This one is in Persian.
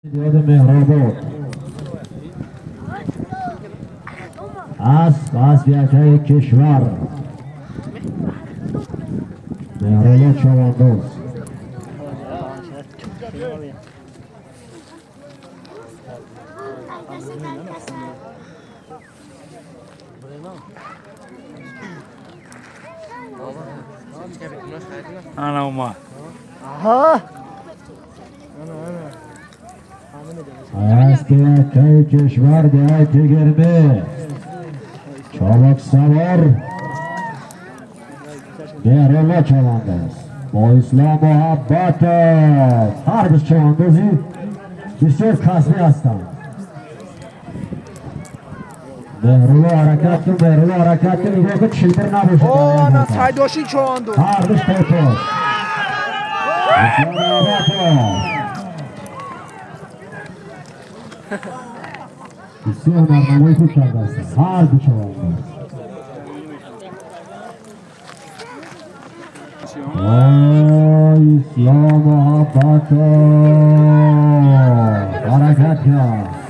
یاد مهرآباد از یکه کشور مهرآباد چوانداز انا اومد از یکه کشور دیگه گرمه چابک سوار مهرآباد چوانداز با اسلام محبت هر دو چواندازی بسیار کسبی هستند. مهرآباد حرکت کن نگاه کن چیتر نباشه آنا سایداشی چواندو هر دوش پایتاش اسلام محبت بسیار برنامه‌ای خوب کرده هستند هر دو چوانداز اسلام محبت حرکت کرد